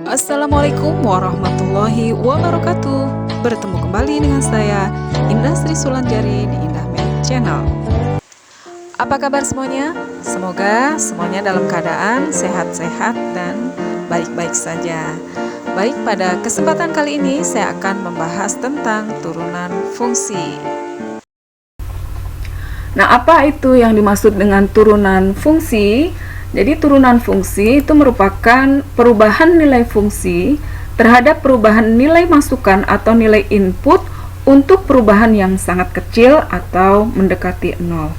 Assalamualaikum warahmatullahi wabarakatuh. Bertemu kembali dengan saya, Indah Sri Sulanjari di Indah Med Channel. Apa kabar semuanya? Semoga semuanya dalam keadaan sehat-sehat dan baik-baik saja. Baik, pada kesempatan kali ini saya akan membahas tentang turunan fungsi. Nah, apa itu yang dimaksud dengan turunan fungsi? Jadi turunan fungsi itu merupakan perubahan nilai fungsi terhadap perubahan nilai masukan atau nilai input untuk perubahan yang sangat kecil atau mendekati nol.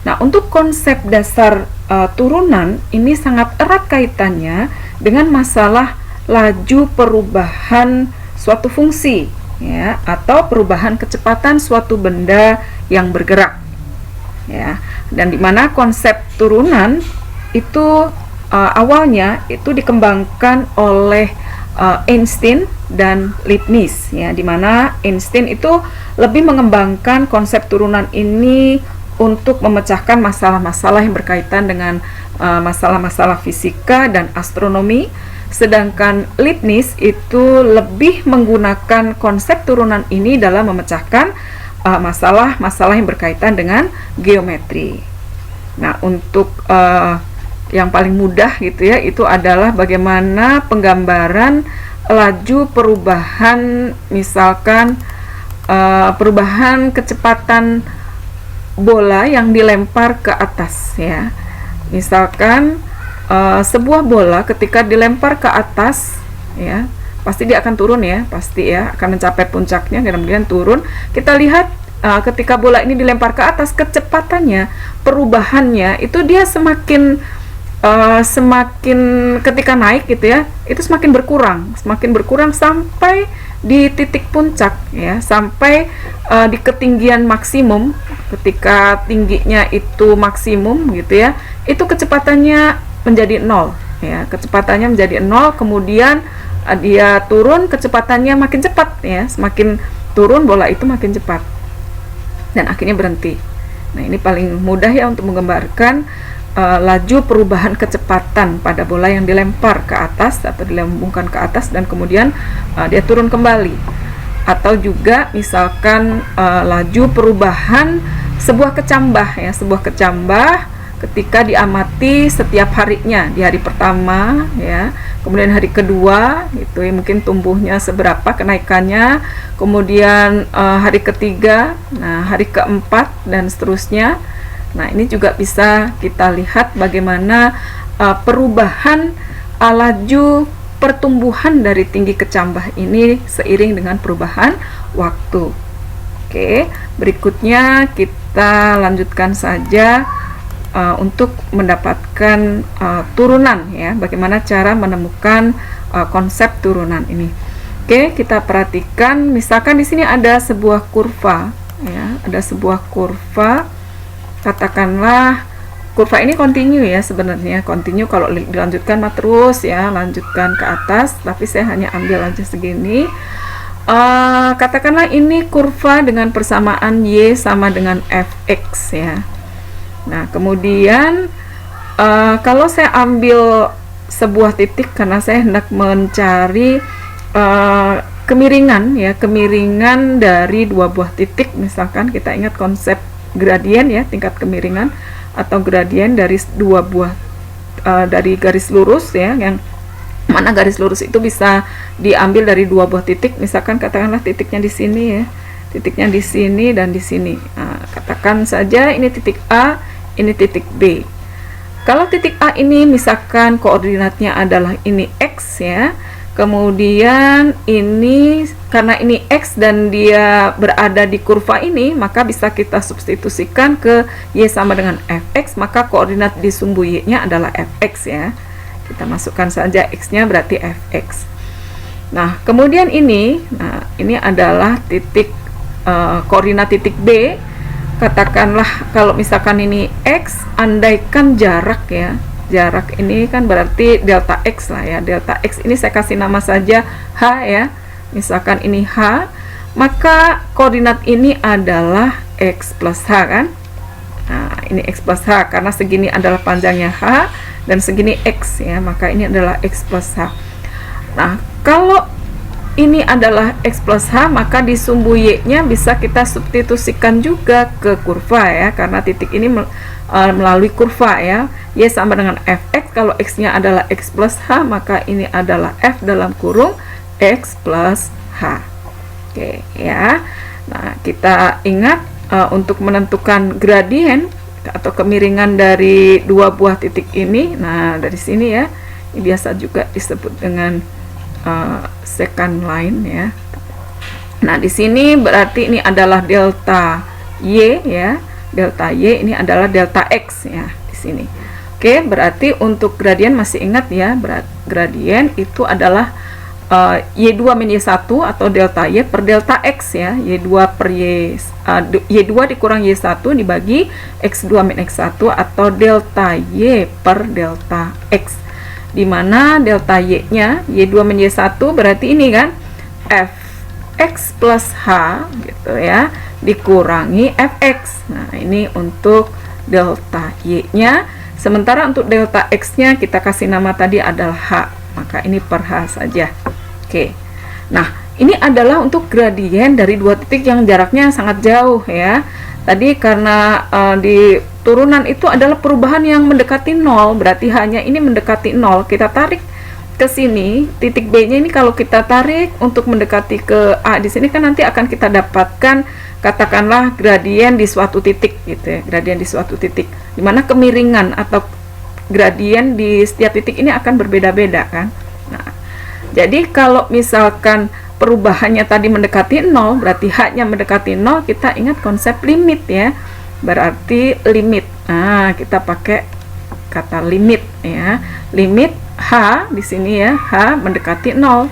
Nah, untuk konsep dasar turunan ini sangat erat kaitannya dengan masalah laju perubahan suatu fungsi, ya, atau perubahan kecepatan suatu benda yang bergerak, ya. Dan dimana konsep turunan itu awalnya itu dikembangkan oleh Einstein dan Leibniz, ya, dimana Einstein itu lebih mengembangkan konsep turunan ini untuk memecahkan masalah-masalah yang berkaitan dengan masalah-masalah fisika dan astronomi, sedangkan Leibniz itu lebih menggunakan konsep turunan ini dalam memecahkan masalah-masalah yang berkaitan dengan geometri. Nah, untuk yang paling mudah gitu ya, itu adalah bagaimana penggambaran laju perubahan, misalkan perubahan kecepatan bola yang dilempar ke atas, ya. Misalkan sebuah bola ketika dilempar ke atas, ya, pasti dia akan turun, ya, pasti, ya, akan mencapai puncaknya dan kemudian turun. Kita lihat ketika bola ini dilempar ke atas, kecepatannya, perubahannya itu dia semakin ketika naik gitu ya, itu semakin berkurang sampai di titik puncak, ya, sampai di ketinggian maksimum. Ketika tingginya itu maksimum gitu ya, itu kecepatannya menjadi nol, ya, kecepatannya menjadi nol. Kemudian dia turun, kecepatannya makin cepat, ya, semakin turun bola itu makin cepat dan akhirnya berhenti. Nah, ini paling mudah ya untuk menggambarkan laju perubahan kecepatan pada bola yang dilempar ke atas atau dilambungkan ke atas dan kemudian dia turun kembali. Atau juga misalkan laju perubahan sebuah kecambah, ya, sebuah kecambah ketika diamati setiap harinya, di hari pertama, ya, kemudian hari kedua gitu ya, mungkin tumbuhnya seberapa kenaikannya, kemudian hari ketiga, nah hari keempat dan seterusnya. Nah, ini juga bisa kita lihat bagaimana perubahan laju pertumbuhan dari tinggi kecambah ini seiring dengan perubahan waktu. Oke, berikutnya kita lanjutkan saja untuk mendapatkan turunan, ya, bagaimana cara menemukan konsep turunan ini. Oke, kita perhatikan, misalkan di sini ada sebuah kurva, ya, ada sebuah kurva. Katakanlah kurva ini kontinu, ya, sebenarnya kontinu. Kalau dilanjutkan mah terus, ya, lanjutkan ke atas, tapi saya hanya ambil aja segini. Katakanlah ini kurva dengan persamaan y sama dengan fx, ya. Nah, kemudian kalau saya ambil sebuah titik karena saya hendak mencari kemiringan, ya, kemiringan dari dua buah titik. Misalkan kita ingat konsep gradien, ya, tingkat kemiringan atau gradien dari dua buah dari garis lurus, ya, yang mana garis lurus itu bisa diambil dari dua buah titik. Misalkan katakanlah titiknya di sini, ya, titiknya di sini dan di sini. Nah, katakan saja ini titik A, ini titik B. Kalau titik A ini misalkan koordinatnya adalah ini X, ya, kemudian ini karena ini X dan dia berada di kurva ini, maka bisa kita substitusikan ke Y sama dengan Fx, maka koordinat di sumbu Y-nya adalah Fx, ya. Kita masukkan saja X-nya berarti Fx. Nah, kemudian ini, nah, ini adalah titik koordinat titik B. Katakanlah kalau misalkan ini X, andaikan jarak, ya, jarak ini kan berarti delta X lah, ya. Delta X ini saya kasih nama saja H, ya. Misalkan ini H, maka koordinat ini adalah X plus H, kan. Nah, ini X plus H karena segini adalah panjangnya H dan segini X, ya, maka ini adalah X plus H. Nah, kalau ini adalah X plus H, maka di sumbu Y-nya bisa kita substitusikan juga ke kurva ya, karena titik ini melalui kurva ya. Y sama dengan Fx, kalau X-nya adalah X plus H, maka ini adalah F dalam kurung X plus H. Oke ya. Nah, kita ingat untuk menentukan gradien atau kemiringan dari dua buah titik ini, nah dari sini ya, ini biasa juga disebut dengan secant line ya. Nah, di sini berarti ini adalah delta Y ya. Delta Y ini adalah delta X ya di sini. Oke, berarti untuk gradien masih ingat ya, gradien itu adalah Y2 min Y1 atau delta Y per delta X ya. Y2 per Y2 dikurang Y1 dibagi X2 min X1 atau delta Y per delta X, di mana delta Y-nya Y2 min Y1 berarti ini kan Fx plus H gitu ya, dikurangi Fx. Nah, ini untuk delta Y-nya. Sementara untuk delta X-nya kita kasih nama tadi adalah H, maka ini per H saja. Oke. Nah, ini adalah untuk gradien dari dua titik yang jaraknya sangat jauh ya. Tadi karena di turunan itu adalah perubahan yang mendekati 0, berarti hanya ini mendekati 0. Kita tarik ke sini, titik B-nya ini kalau kita tarik untuk mendekati ke A di sini kan nanti akan kita dapatkan katakanlah gradien di suatu titik gitu ya, gradien di suatu titik. Dimana kemiringan atau gradien di setiap titik ini akan berbeda-beda kan. Nah, jadi kalau misalkan perubahannya tadi mendekati 0, berarti H-nya mendekati 0, kita ingat konsep limit ya. Berarti limit. Nah, kita pakai kata limit ya. Limit H di sini ya, H mendekati 0.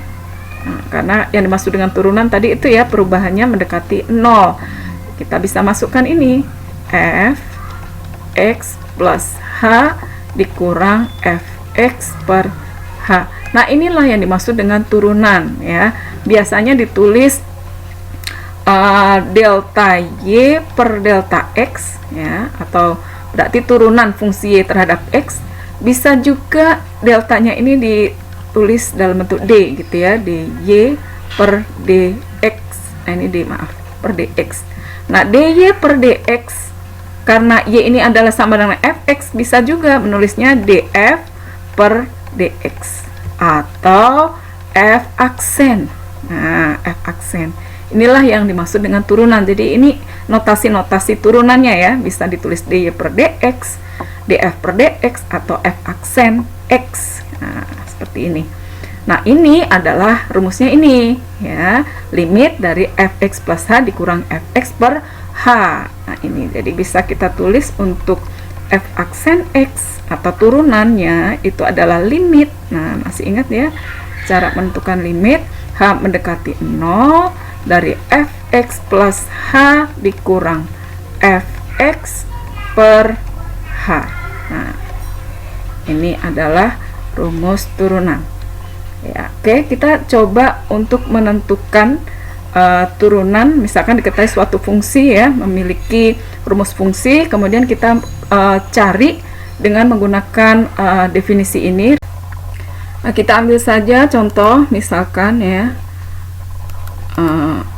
Nah, karena yang dimaksud dengan turunan tadi itu ya, perubahannya mendekati 0. Kita bisa masukkan ini. F X plus H dikurang Fx per H. Nah, inilah yang dimaksud dengan turunan ya. Biasanya ditulis delta Y per delta X ya, atau berarti turunan fungsi Y terhadap X. Bisa juga deltanya ini ditulis dalam bentuk D gitu ya, dy per dx. Nah, ini D, maaf, per dx. Nah, dy per dx, karena Y ini adalah sama dengan Fx, bisa juga menulisnya df per dx atau F aksen. Nah, F aksen inilah yang dimaksud dengan turunan. Jadi ini notasi-notasi turunannya ya, bisa ditulis dy per dx, df per dx atau F aksen x. Nah, seperti ini. Nah, ini adalah rumusnya ini ya, limit dari Fx plus H dikurang Fx per H. Nah, ini jadi bisa kita tulis untuk F aksen X atau turunannya itu adalah limit. Nah, masih ingat ya cara menentukan limit? H mendekati 0 dari Fx plus H dikurang Fx per H. Nah, ini adalah rumus turunan ya. Oke, kita coba untuk menentukan turunan. Misalkan diketahui suatu fungsi ya, memiliki rumus fungsi, kemudian kita cari dengan menggunakan definisi ini. Nah, kita ambil saja contoh, misalkan ya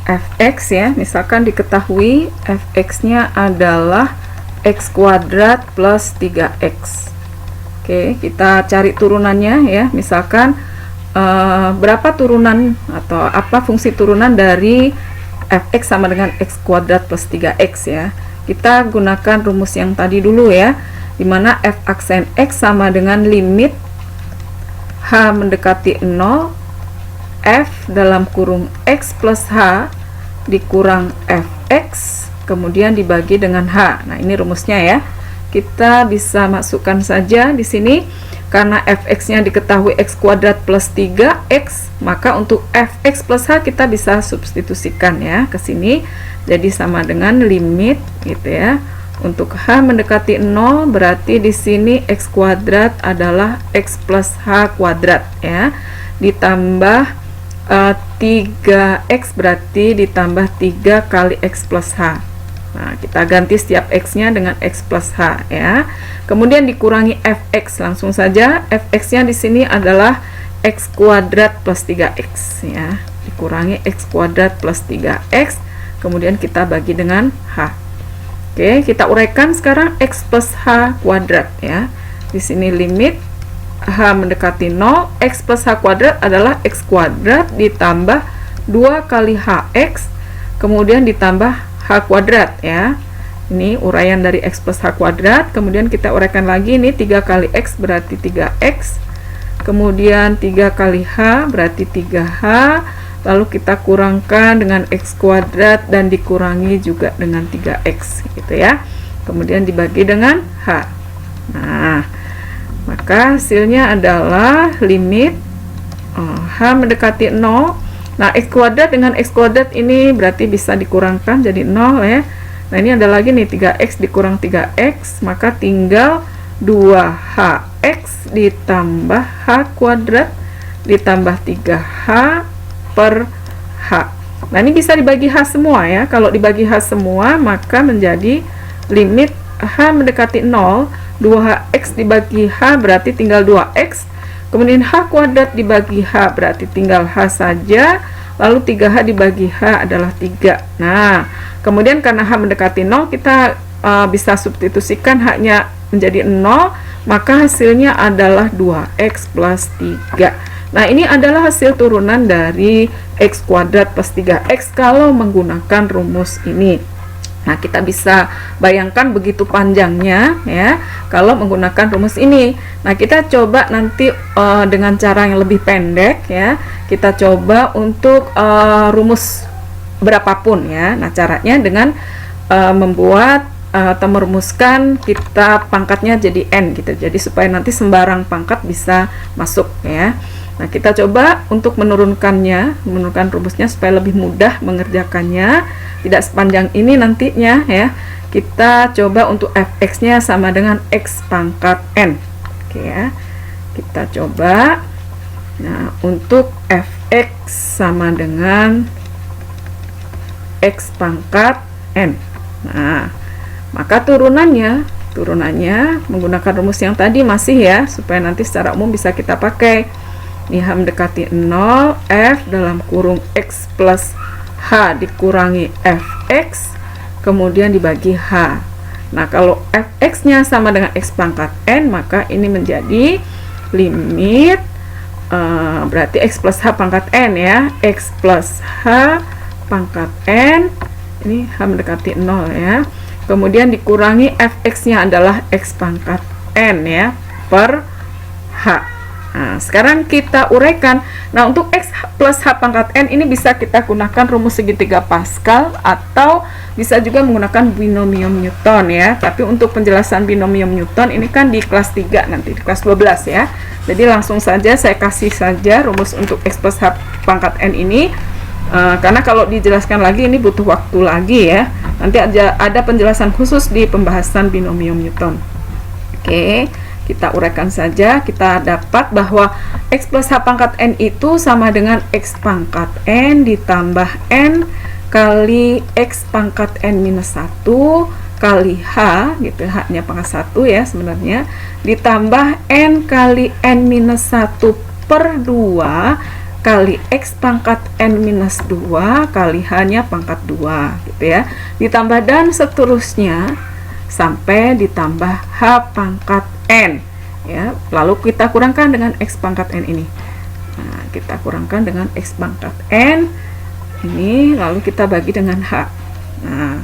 Fx ya, misalkan diketahui Fx-nya adalah x kuadrat plus 3x. Oke, kita cari turunannya ya, misalkan berapa turunan atau apa fungsi turunan dari Fx sama dengan x kuadrat plus 3x ya. Kita gunakan rumus yang tadi dulu ya, dimana F aksen x sama dengan limit H mendekati 0 F dalam kurung X plus H dikurang Fx kemudian dibagi dengan H. Nah, ini rumusnya ya. Kita bisa masukkan saja di sini, karena Fx-nya diketahui x kuadrat plus 3x, maka untuk Fx plus H kita bisa substitusikan ya ke sini. Jadi sama dengan limit gitu ya. Untuk H mendekati 0 berarti di sini x kuadrat adalah x plus H kuadrat ya. Ditambah 3x berarti ditambah 3 kali x plus H. Nah, kita ganti setiap x-nya dengan x plus H ya. Kemudian dikurangi Fx, langsung saja Fx-nya di sini adalah X kuadrat plus 3X ya, dikurangi X kuadrat plus 3X, kemudian kita bagi dengan H. Oke, kita uraikan sekarang X plus H kuadrat ya. Di sini limit H mendekati 0, X plus H kuadrat adalah X kuadrat ditambah 2 kali HX, kemudian ditambah H kuadrat ya. Ini uraian dari X plus H kuadrat, kemudian kita uraikan lagi, ini 3 kali X berarti 3X, kemudian 3 kali H berarti 3H, lalu kita kurangkan dengan X kuadrat dan dikurangi juga dengan 3X gitu ya, kemudian dibagi dengan H. Nah, maka hasilnya adalah limit H mendekati 0. Nah, X kuadrat dengan X kuadrat ini berarti bisa dikurangkan jadi 0 ya. Nah, ini ada lagi nih 3X dikurang 3X, maka tinggal 2HX ditambah H kuadrat ditambah 3H per H. Nah, ini bisa dibagi H semua ya. Kalau dibagi H semua, maka menjadi limit H mendekati 0, 2HX dibagi H berarti tinggal 2X, kemudian H kuadrat dibagi H berarti tinggal H saja, lalu 3H dibagi H adalah 3. Nah, kemudian karena H mendekati 0, kita bisa substitusikan H-nya menjadi 0, maka hasilnya adalah 2X plus 3. Nah, ini adalah hasil turunan dari X kuadrat plus 3X kalau menggunakan rumus ini. Nah, kita bisa bayangkan begitu panjangnya ya kalau menggunakan rumus ini. Nah, kita coba nanti dengan cara yang lebih pendek ya. Kita coba untuk rumus berapapun ya. Nah, caranya dengan membuat atau merumuskan kita pangkatnya jadi N gitu. Jadi supaya nanti sembarang pangkat bisa masuk ya. Nah, kita coba untuk menurunkan rumusnya supaya lebih mudah mengerjakannya, tidak sepanjang ini nantinya ya. Kita coba untuk fx-nya sama dengan x pangkat n. Oke ya. Kita coba. Nah, untuk fx sama dengan x pangkat n. Nah, maka turunannya menggunakan rumus yang tadi masih ya, supaya nanti secara umum bisa kita pakai. Ini H mendekati 0, F dalam kurung X plus H dikurangi Fx, kemudian dibagi H. Nah, kalau Fx-nya sama dengan X pangkat N, maka ini menjadi limit, berarti X plus H pangkat N ya, X plus H pangkat N, ini H mendekati 0 ya, kemudian dikurangi Fx-nya adalah X pangkat N ya, per H. Nah, sekarang kita uraikan. Nah, untuk X plus H pangkat N ini bisa kita gunakan rumus segitiga Pascal atau bisa juga menggunakan binomium Newton ya. Tapi untuk penjelasan binomium Newton ini kan di kelas 3 nanti, di kelas 12 ya. Jadi langsung saja saya kasih saja rumus untuk X plus H pangkat N ini, karena kalau dijelaskan lagi ini butuh waktu lagi ya. Nanti ada penjelasan khusus di pembahasan binomium Newton. Oke. Kita uraikan saja, kita dapat bahwa X plus H pangkat N itu sama dengan X pangkat N ditambah N kali X pangkat N minus 1 kali H, gitu, H-nya pangkat 1 ya sebenarnya, ditambah N kali N minus 1 per 2 kali X pangkat N minus 2 kali H-nya pangkat 2, gitu ya, ditambah dan seterusnya sampai ditambah H pangkat N ya, lalu kita kurangkan dengan X pangkat N ini. Nah, kita kurangkan dengan X pangkat N ini, lalu kita bagi dengan H. Nah,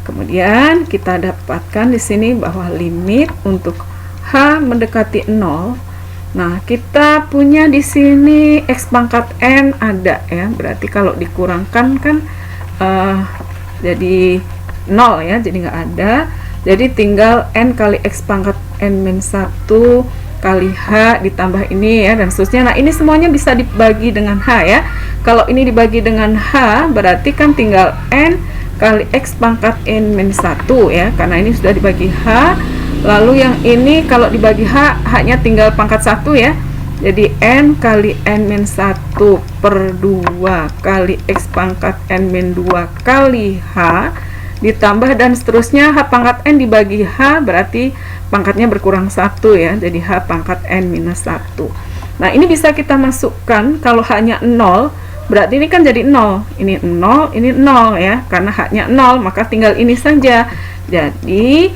kemudian kita dapatkan di sini bahwa limit untuk H mendekati 0. Nah, kita punya di sini X pangkat N ada ya, berarti kalau dikurangkan kan jadi 0 ya, jadi nggak ada. Jadi tinggal N kali X pangkat N min 1 kali H ditambah ini ya, dan seterusnya. Nah, ini semuanya bisa dibagi dengan H ya. Kalau ini dibagi dengan H, berarti kan tinggal N kali X pangkat N min 1 ya, karena ini sudah dibagi H. Lalu yang ini kalau dibagi H, H-nya tinggal pangkat 1 ya. Jadi N kali N min 1 per 2 kali X pangkat N min 2 kali H ditambah dan seterusnya H pangkat N dibagi H, berarti pangkatnya berkurang 1 ya, jadi H pangkat N minus 1. Nah, ini bisa kita masukkan. Kalau haknya 0, berarti ini kan jadi 0. Ini 0, ini 0 ya. Karena haknya 0, maka tinggal ini saja. Jadi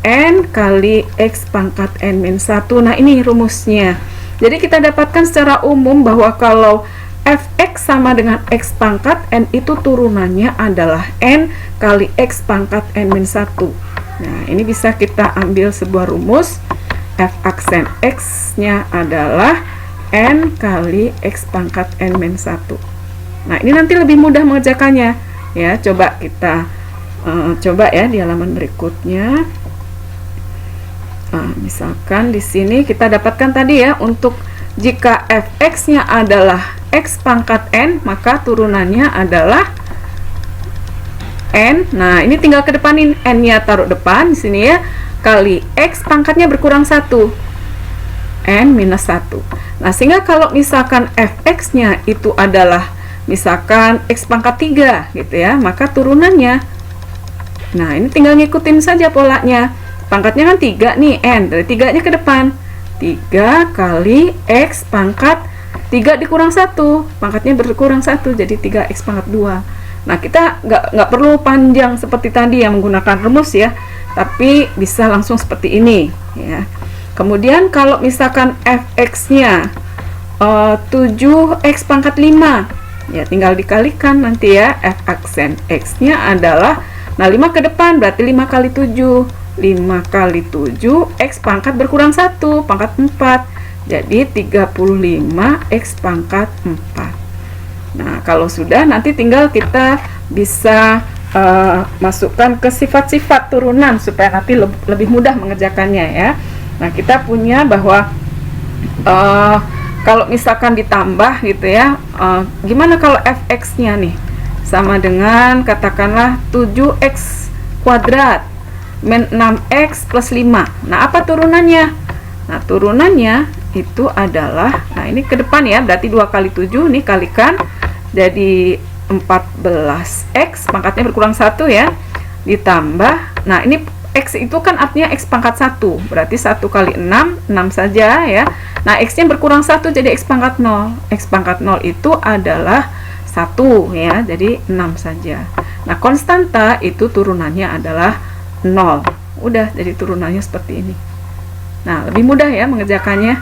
n kali x pangkat n-1. Nah, ini rumusnya. Jadi kita dapatkan secara umum bahwa kalau fx sama dengan x pangkat n itu turunannya adalah n kali x pangkat n-1. Nah, ini bisa kita ambil sebuah rumus. F aksen x-nya adalah n kali x pangkat n-1. Nah, ini nanti lebih mudah mengerjakannya ya. Coba kita coba ya di halaman berikutnya. Misalkan di sini kita dapatkan tadi ya, untuk jika fx-nya adalah x pangkat n, maka turunannya adalah n. Nah, ini tinggal ke depanin, n-nya taruh depan di sini ya, kali x pangkatnya berkurang 1, n minus 1. Nah, sehingga kalau misalkan fx-nya itu adalah misalkan x pangkat 3 gitu ya, maka turunannya, nah ini tinggal ngikutin saja polanya. Pangkatnya kan 3 nih, n, dari 3-nya ke depan, 3 kali x pangkat 3 dikurang 1, pangkatnya berkurang 1, jadi 3x pangkat 2. Nah, kita nggak perlu panjang seperti tadi yang menggunakan rumus ya, tapi bisa langsung seperti ini ya. Kemudian kalau misalkan fx-nya 7x pangkat 5 ya, tinggal dikalikan nanti ya. F aksen x-nya adalah, nah 5 ke depan berarti 5 kali 7, 5 kali 7 x pangkat berkurang 1, pangkat 4, jadi 35x pangkat 4. Nah, kalau sudah nanti tinggal kita bisa masukkan ke sifat-sifat turunan supaya nanti lebih mudah mengerjakannya ya. Nah, kita punya bahwa kalau misalkan ditambah gitu ya, gimana kalau fx-nya nih sama dengan katakanlah 7x kuadrat min 6x plus 5. Nah, apa turunannya? Nah, turunannya itu adalah, nah ini ke depan ya, berarti 2 kali 7 nih kalikan, jadi 14x pangkatnya berkurang 1 ya, ditambah, nah ini x itu kan artinya x pangkat 1, berarti 1 kali 6, 6 saja ya. Nah, x nya berkurang 1 jadi x pangkat 0. X pangkat 0 itu adalah 1 ya, jadi 6 saja. Nah, konstanta itu turunannya adalah 0. Udah, jadi turunannya seperti ini. Nah, lebih mudah ya mengerjakannya.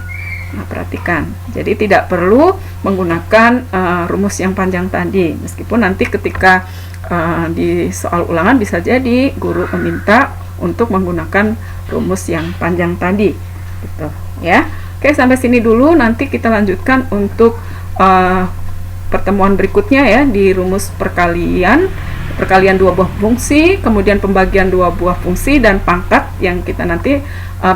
Nah, perhatikan. Jadi tidak perlu menggunakan rumus yang panjang tadi. Meskipun nanti ketika di soal ulangan bisa jadi guru meminta untuk menggunakan rumus yang panjang tadi. Gitu ya. Oke, sampai sini dulu. Nanti kita lanjutkan untuk pertemuan berikutnya ya, di rumus perkalian dua buah fungsi, kemudian pembagian dua buah fungsi, dan pangkat yang kita nanti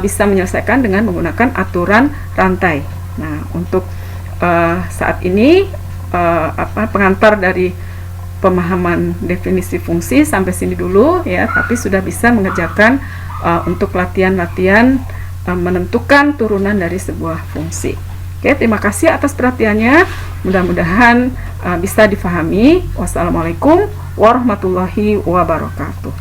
bisa menyelesaikan dengan menggunakan aturan rantai. Nah, untuk saat ini pengantar dari pemahaman definisi fungsi sampai sini dulu ya, tapi sudah bisa mengerjakan untuk latihan-latihan menentukan turunan dari sebuah fungsi. Oke, terima kasih atas perhatiannya. Mudah-mudahan bisa difahami. Wassalamualaikum warahmatullahi wabarakatuh.